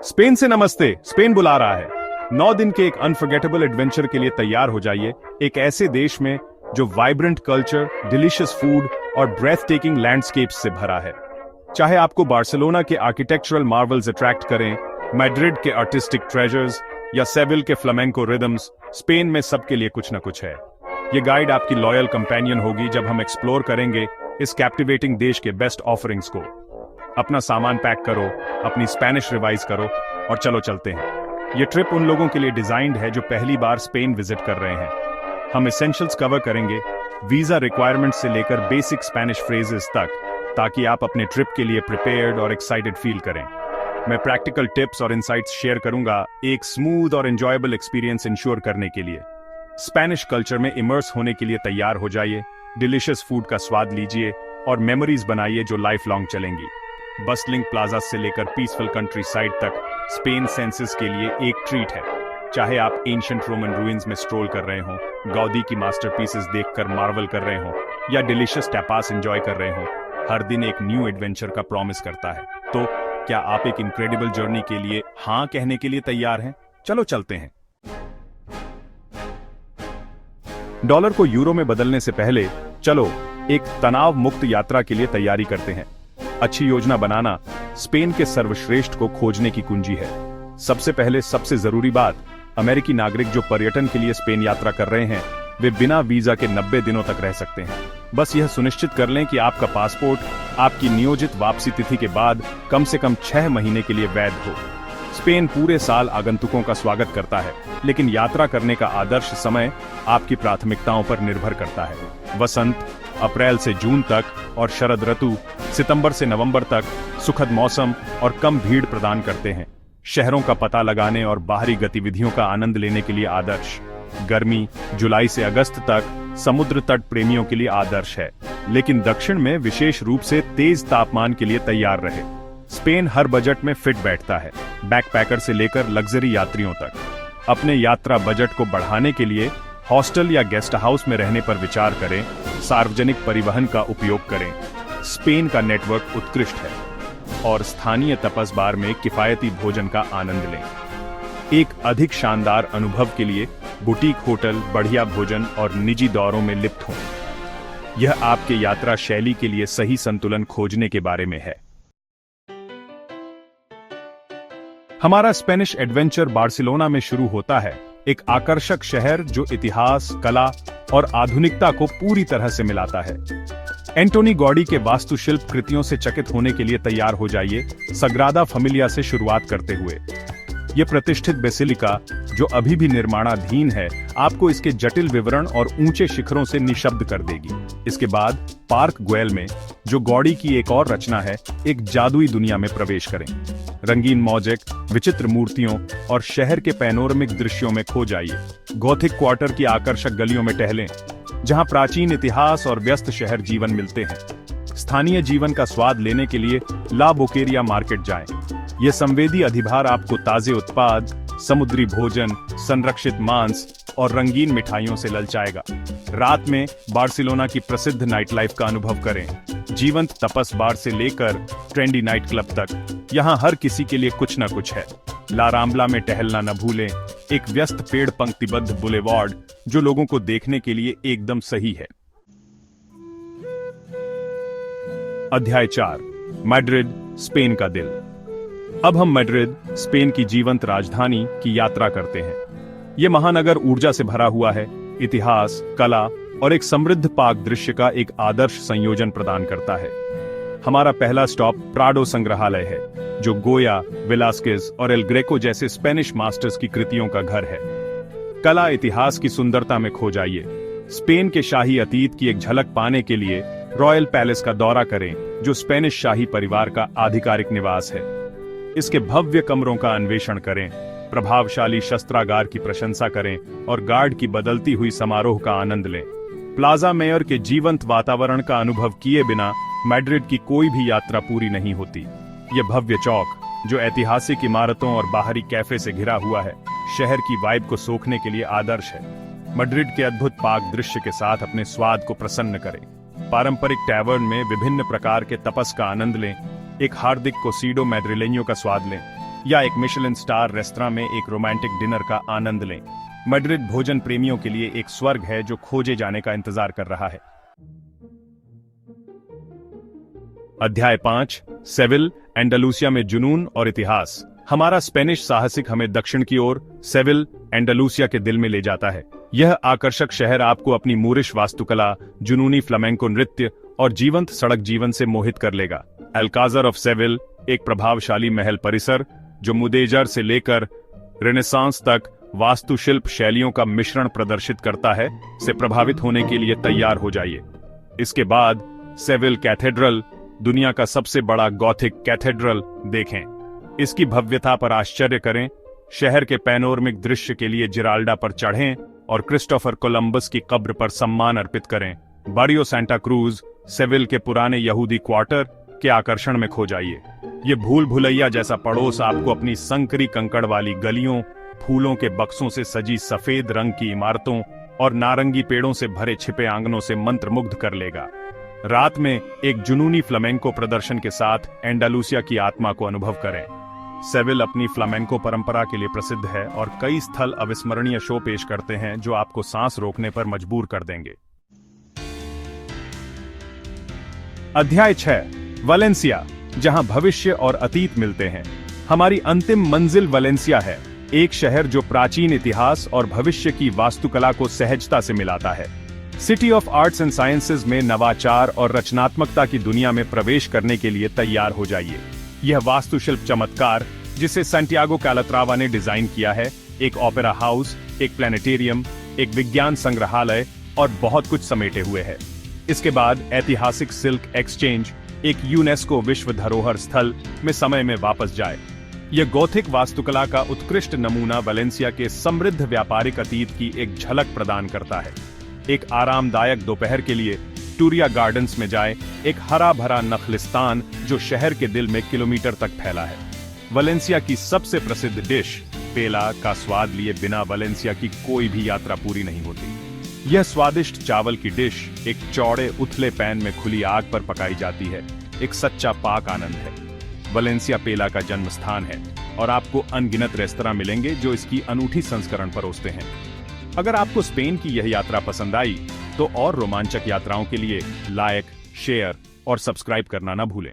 Spain से नमस्ते। Spain बुला रहा है। 9 दिन के एक अनफॉरगेटेबल एडवेंचर के लिए तैयार हो जाइए, एक ऐसे देश में जो वाइब्रेंट कल्चर, डिलीशियस फूड और ब्रेथ टेकिंग लैंडस्केप्स से भरा है। चाहे आपको बार्सिलोना के आर्किटेक्चरल मार्वल्स अट्रैक्ट करें, मैड्रिड के आर्टिस्टिक ट्रेजर्स या सेविल के फ्लामेंको रिदम्स, स्पेन में सबके लिए कुछ न कुछ है। ये गाइड आपकी लॉयल कंपेनियन होगी जब हम एक्सप्लोर करेंगे इस कैप्टिवेटिंग देश के बेस्ट ऑफरिंग्स को। अपना सामान पैक करो, अपनी स्पेनिश रिवाइज करो और चलो चलते हैं। ये ट्रिप उन लोगों के लिए डिजाइंड है जो पहली बार स्पेन विजिट कर रहे हैं। हम एसेंशियल्स कवर करेंगे, वीजा रिक्वायरमेंट से लेकर बेसिक स्पेनिश फ्रेजेस तक, ताकि आप अपने ट्रिप के लिए प्रिपेयर्ड और एक्साइटेड फील करें। मैं प्रैक्टिकल टिप्स और इंसाइट्स शेयर करूंगा, एक स्मूथ और एंजॉयबल एक्सपीरियंस इंश्योर करने के लिए। स्पेनिश कल्चर में इमर्स होने के लिए तैयार हो जाइए, डिलीशियस फूड का स्वाद लीजिए और मेमोरीज बनाइए जो लाइफ लॉन्ग चलेंगी। बस्टलिंग प्लाजा से लेकर पीसफुल कंट्री साइड तक, स्पेन सेंसेस के लिए एक ट्रीट है। चाहे आप एंशिएंट रोमन रूइंस में स्ट्रोल कर रहे हो, गौदी की मास्टरपीसेस देखकर मार्वल कर रहे हो या डिलीशियस टैपास एंजॉय कर रहे हो, हर दिन एक न्यू एडवेंचर का प्रॉमिस करता है। तो क्या आप एक इनक्रेडिबल जर्नी के लिए हाँ कहने के लिए तैयार हैं? चलो चलते हैं। डॉलर को यूरो में बदलने से पहले चलो एक तनाव मुक्त यात्रा के लिए तैयारी करते हैं। अच्छी योजना बनाना स्पेन के सर्वश्रेष्ठ को खोजने की कुंजी है। सबसे पहले सबसे जरूरी बात, अमेरिकी नागरिक जो पर्यटन के लिए स्पेन यात्रा कर रहे हैं, वे बिना वीजा के 90 दिनों तक रह सकते हैं। बस यह सुनिश्चित कर लें कि आपका पासपोर्ट आपकी नियोजित वापसी तिथि के बाद कम से कम 6 महीने के लिए वैध हो। स्पेन पूरे साल आगंतुकों का स्वागत करता है, लेकिन यात्रा करने का आदर्श समय आपकी प्राथमिकताओं पर निर्भर करता है। वसंत अप्रैल से जून तक और शरद ऋतु सितंबर से नवंबर तक सुखद मौसम और कम भीड़ प्रदान करते हैं। शहरों का पता लगाने और बाहरी गतिविधियों का आनंद लेने के लिए आदर्श। गर्मी जुलाई से अगस्त तक समुद्र तट प्रेमियों के लिए आदर्श है, लेकिन दक्षिण में विशेष रूप से तेज तापमान के लिए तैयार रहे। स्पेन हर बजट में फिट बैठता है, बैकपैकर से लेकर लग्जरी यात्रियों तक। अपने यात्रा बजट को बढ़ाने के लिए हॉस्टल या गेस्ट हाउस में रहने पर विचार करें, सार्वजनिक परिवहन का उपयोग करें। स्पेन का नेटवर्क उत्कृष्ट है और स्थानीय तपस बार में किफायती भोजन का आनंद लें। एक अधिक शानदार अनुभव के लिए बुटीक होटल, बढ़िया भोजन और निजी दौरों में लिप्त हों। यह आपके यात्रा शैली के लिए सही संतुलन खोजने के बारे में है। हमारा स्पेनिश एडवेंचर बार्सिलोना में शुरू होता है, एक आकर्षक शहर जो इतिहास, कला और आधुनिकता को पूरी तरह से मिलाता है। एंटोनी गॉडी के वास्तुशिल्प कृतियों से चकित होने के लिए तैयार हो जाइए, सग्रादा फैमिलिया से शुरुआत करते हुए। यह प्रतिष्ठित बेसिलिका, जो अभी भी निर्माणाधीन है, आपको इसके जटिल विवरण और ऊंचे शिखरों से निशब्द कर देगी। इसके बाद पार्क गुएल में, जो गॉडी की एक और रचना है, एक जादुई दुनिया में प्रवेश करें। रंगीन मोज़ेक, विचित्र मूर्तियों और शहर के पैनोरमिक दृश्यों में खो जाइए। गॉथिक क्वार्टर की आकर्षक गलियों में टहलें, जहां प्राचीन इतिहास और व्यस्त शहर जीवन मिलते हैं। स्थानीय जीवन का स्वाद लेने के लिए ला बोकेरिया मार्केट जाएं। यह संवेदी अधिभार आपको ताजे उत्पाद, समुद्री भोजन, संरक्षित मांस और रंगीन मिठाइयों से ललचाएगा। रात में बार्सिलोना की प्रसिद्ध नाइट लाइफ का अनुभव करें। जीवंत तपस बार से लेकर ट्रेंडी नाइट क्लब तक, यहाँ हर किसी के लिए कुछ न कुछ है। ला राम्बला में टहलना न भूलें, एक व्यस्त पेड़ पंक्तिबद्ध बुलेवार्ड जो लोगों को देखने के लिए एकदम सही है। अध्याय 4, मैड्रिड, स्पेन का दिल। अब हम मैड्रिड, स्पेन की जीवंत राजधानी की यात्रा करते हैं। यह महानगर ऊर्जा से भरा हुआ है, इतिहास, कला और एक समृद्ध पाक दृश्य का एक आदर्श संयोजन प्रदान करता है। हमारा पहला स्टॉप प्राडो संग्रहालय है, जो गोया, वेलास्केज और एल ग्रेको जैसे स्पेनिश मास्टर्स की कृतियों का घर है। कला इतिहास की सुंदरता में खो जाइए। स्पेन के शाही अतीत की एक झलक पाने के लिए रॉयल पैलेस का दौरा करें, जो स्पेनिश शाही परिवार का आधिकारिक निवास है। इसके भव्य कमरों का अन्वेषण करें, प्रभावशाली शस्त्रागार की प्रशंसा करें और गार्ड की बदलती हुई समारोह का आनंद लें। प्लाजा मेयर के जीवंत वातावरण का अनुभव किए बिना मैड्रिड की कोई भी यात्रा पूरी नहीं होती। यह भव्य चौक, जो ऐतिहासिक इमारतों और बाहरी कैफे से घिरा हुआ है, शहर की वाइब को सोखने के लिए आदर्श है। मैड्रिड के अद्भुत पाक दृश्य के साथ अपने स्वाद को प्रसन्न करें। पारंपरिक टैवर्न में विभिन्न प्रकार के तपस का आनंद लें। एक हार्दिक कोसीडो मैड्रिलेño का स्वाद लें। या एक मिशेलिन स्टार रेस्तरां में एक रोमांटिक डिनर का आनंद लें। मैड्रिड भोजन प्रेमियों के लिए एक स्वर्ग है जो खोजे जाने का इंतजार कर रहा है। अध्याय 5, सेविल, एंडालुसिया में जुनून और इतिहास। हमारा स्पेनिश साहसिक हमें दक्षिण की ओर सेविल, एंडालुसिया के दिल में ले जाता है। यह आकर्षक शहर आपको अपनी मूरिश वास्तुकला, जुनूनी फ्लामेंको नृत्य और जीवंत सड़क जीवन से मोहित कर लेगा। अल्काज़र ऑफ सेविल एक प्रभावशाली महल परिसर जो मुदेजर से लेकर रेनेसांस तक वास्तुशिल्प शैलियों का मिश्रण प्रदर्शित करता है, से प्रभावित होने के लिए तैयार हो जाइए। इसके बाद सेविल कैथेड्रल, दुनिया का सबसे बड़ा गॉथिक कैथेड्रल देखें। इसकी भव्यता पर आश्चर्य करें। शहर के पैनोरमिक दृश्य के लिए जिराल्डा पर चढ़ें और क्रिस्टोफर कोलंबस की कब्र पर सम्मान अर्पित करें। बारियो सेंटा क्रूज, सेविल के पुराने यहूदी क्वार्टर के आकर्षण में खो जाइए। ये भूल भुलैया जैसा पड़ोस आपको अपनी संकरी कंकड़ वाली गलियों, फूलों के बक्सों से सजी सफेद रंग की इमारतों और नारंगी पेड़ों से भरे छिपे आंगनों से मंत्रमुग्ध कर लेगा। रात में एक जुनूनी फ्लामेंको प्रदर्शन के साथ एंडालुसिया की आत्मा को अनुभव करें। सेविल अपनी फ्लामेंको परंपरा के लिए प्रसिद्ध है और कई स्थल अविस्मरणीय शो पेश करते हैं जो आपको सांस रोकने पर मजबूर कर देंगे। अध्याय 6, वलेंसिया, जहां भविष्य और अतीत मिलते हैं। हमारी अंतिम मंजिल वलेंसिया है, एक शहर जो प्राचीन इतिहास और भविष्य की वास्तुकला को सहजता से मिलाता है। City of arts and sciences में नवाचार और रचनात्मकता की दुनिया में प्रवेश करने के लिए तैयार हो जाइए। यह वास्तुशिल्प चमत्कार जिसे सैंटियागो कैलाट्रावा ने डिजाइन किया है, एक ओपेरा हाउस, एक प्लेनेटेरियम, एक विज्ञान संग्रहालय और बहुत कुछ समेटे हुए है। इसके बाद ऐतिहासिक सिल्क एक्सचेंज, एक यूनेस्को विश्व धरोहर स्थल में समय में वापस जाए। यह गॉथिक वास्तुकला का उत्कृष्ट नमूना वलेंसिया के समृद्ध व्यापारिक अतीत की एक झलक प्रदान करता है। एक आरामदायक दोपहर के लिए टूरिया गार्डन्स में जाए, एक हरा भरा नखलिस्तान जो शहर के दिल में किलोमीटर तक फैला है। वलेंसिया की सबसे प्रसिद्ध डिश पेला का स्वाद लिए बिना वलेंसिया की कोई भी यात्रा पूरी नहीं होती। यह स्वादिष्ट चावल की डिश एक चौड़े उथले पैन में खुली आग पर पकाई जाती है, एक सच्चा पाक आनंद है। वलेंसिया पेला का जन्म स्थान है और आपको अनगिनत रेस्तरां मिलेंगे जो इसकी अनूठी संस्करण परोसते हैं। अगर आपको स्पेन की यह यात्रा पसंद आई तो और रोमांचक यात्राओं के लिए लाइक, शेयर और सब्सक्राइब करना ना भूलें।